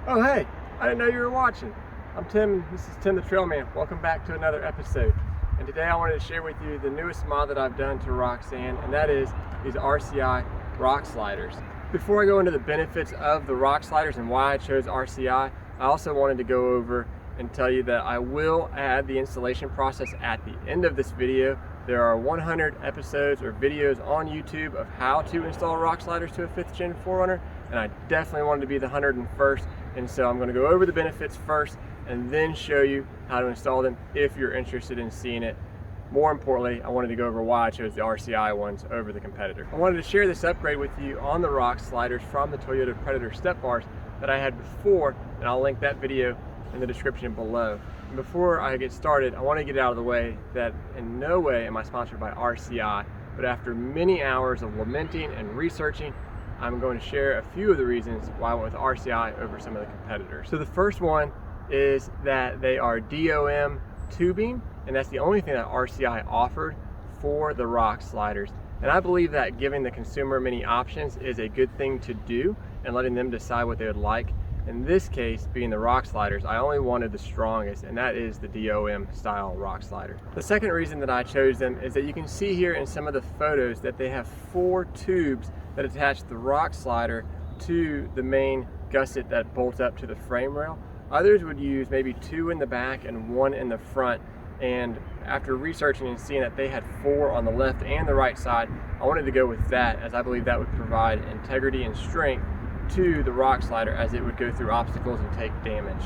Oh hey, I didn't know you were watching. I'm Tim, this is Tim the Trailman. Welcome back to another episode. And today I wanted to share with you the newest mod that I've done to Roxanne, and that is these RCI Rock Sliders. Before I go into the benefits of the Rock Sliders and why I chose RCI, I also wanted to go over and tell you that I will add the installation process at the end of this video. There are 100 episodes or videos on YouTube of how to install rock sliders to a 5th gen 4runner, and I definitely wanted to be the 101st, and so I'm going to go over the benefits first and then show you how to install them if you're interested in seeing it. More importantly, I wanted to go over why I chose the RCI ones over the competitor. I wanted to share this upgrade with you on the rock sliders from the Toyota Predator step bars that I had before, and I'll link that video in the description below. And before I get started, I want to get it out of the way that in no way am I sponsored by RCI, but after many hours of lamenting and researching, I'm going to share a few of the reasons why I went with RCI over some of the competitors. So the first one is that they are DOM tubing, and that's the only thing that RCI offered for the rock sliders. And I believe that giving the consumer many options is a good thing to do and letting them decide what they would like. In this case, being the rock sliders, I only wanted the strongest, and that is the DOM style rock slider. The second reason that I chose them is that you can see here in some of the photos that they have 4 tubes that attach the rock slider to the main gusset that bolts up to the frame rail. Others would use maybe 2 in the back and 1 in the front, and after researching and seeing that they had 4 on the left and the right side, I wanted to go with that, as I believe that would provide integrity and strength to the rock slider as it would go through obstacles and take damage.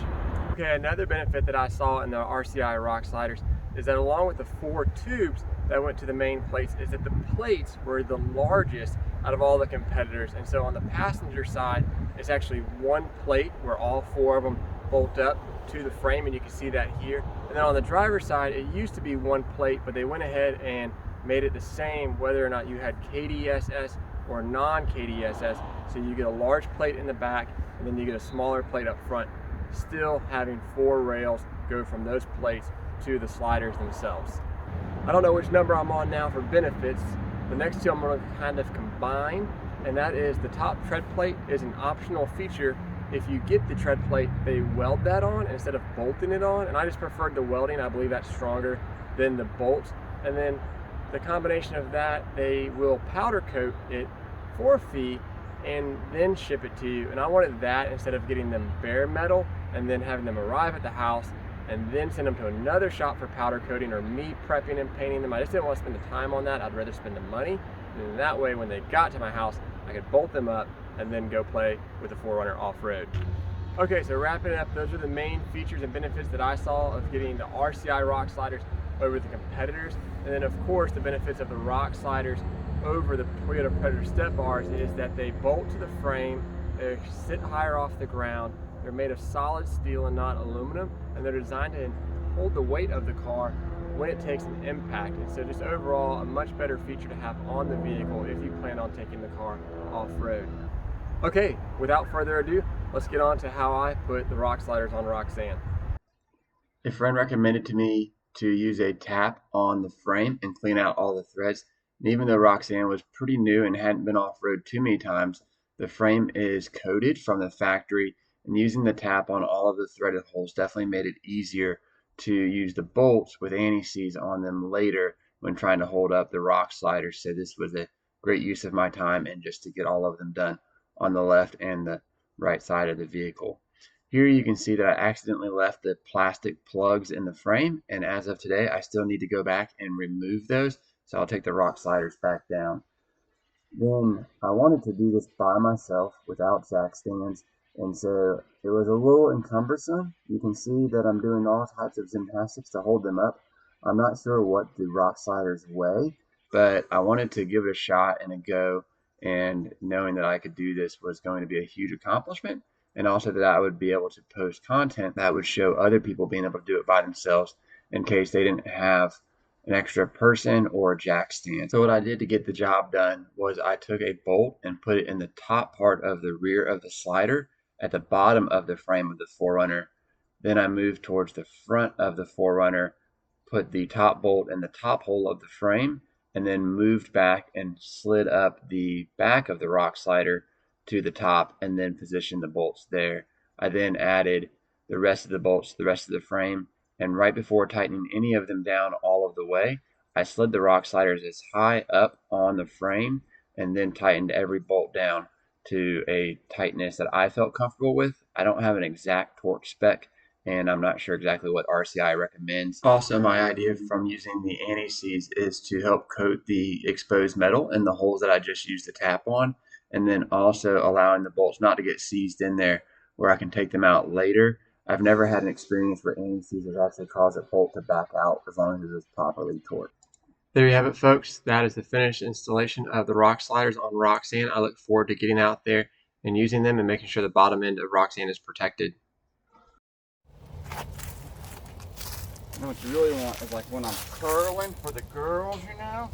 Okay, another benefit that I saw in the RCI rock sliders is that along with the 4 tubes that went to the main plates, is that the plates were the largest out of all the competitors. And so on the passenger side, it's actually 1 plate where all 4 of them bolt up to the frame, and you can see that here. And then on the driver's side, it used to be 1 plate, but they went ahead and made it the same whether or not you had KDSS or non-KDSS. So you get a large plate in the back, and then you get a smaller plate up front, still having 4 rails go from those plates to the sliders themselves. I don't know which number I'm on now for benefits. The next 2 I'm going to kind of combine, and that is the top tread plate is an optional feature. If you get the tread plate, they weld that on instead of bolting it on, and I just preferred the welding. I believe that's stronger than the bolts. And then the combination of that, they will powder coat it for a fee and then ship it to you. And I wanted that instead of getting them bare metal and then having them arrive at the house and then send them to another shop for powder coating or me prepping and painting them. I just didn't want to spend the time on that. I'd rather spend the money. And then that way, when they got to my house, I could bolt them up and then go play with the 4runner off-road. Okay, so wrapping it up, those are the main features and benefits that I saw of getting the RCI rock sliders over the competitors. And then of course the benefits of the rock sliders over the Toyota Predator step bars is that they bolt to the frame, they sit higher off the ground, they're made of solid steel and not aluminum, and they're designed to hold the weight of the car when it takes an impact. And so just overall a much better feature to have on the vehicle if you plan on taking the car off-road. Okay, without further ado, let's get on to how I put the rock sliders on Roxanne. A friend recommended to me to use a tap on the frame and clean out all the threads. And even though Roxanne was pretty new and hadn't been off-road too many times, the frame is coated from the factory, and using the tap on all of the threaded holes definitely made it easier to use the bolts with anti-seize on them later when trying to hold up the rock sliders. So this was a great use of my time and just to get all of them done on the left and the right side of the vehicle. Here you can see that I accidentally left the plastic plugs in the frame, and as of today I still need to go back and remove those, so I'll take the rock sliders back down. Then I wanted to do this by myself without jack stands, and so it was a little cumbersome. You can see that I'm doing all types of gymnastics to hold them up. I'm not sure what the rock sliders weigh, but I wanted to give it a shot and a go, and knowing that I could do this was going to be a huge accomplishment, and also that I would be able to post content that would show other people being able to do it by themselves in case they didn't have an extra person or a jack stand. So what I did to get the job done was I took a bolt and put it in the top part of the rear of the slider at the bottom of the frame of the 4runner. Then I moved towards the front of the 4runner, put the top bolt in the top hole of the frame, and then moved back and slid up the back of the rock slider to the top and then positioned the bolts there. I then added the rest of the bolts to the rest of the frame, and right before tightening any of them down all of the way, I slid the rock sliders as high up on the frame and then tightened every bolt down to a tightness that I felt comfortable with. I don't have an exact torque spec, and I'm not sure exactly what RCI recommends. Also, my idea from using the anti-seize is to help coat the exposed metal in the holes that I just used the tap on, and then also allowing the bolts not to get seized in there where I can take them out later. I've never had an experience where anti-seizes actually cause a bolt to back out as long as it is properly torqued. There you have it, folks. That is the finished installation of the rock sliders on Roxanne. I look forward to getting out there and using them and making sure the bottom end of Roxanne is protected. You know what you really want is like when I'm curling for the girls, you know?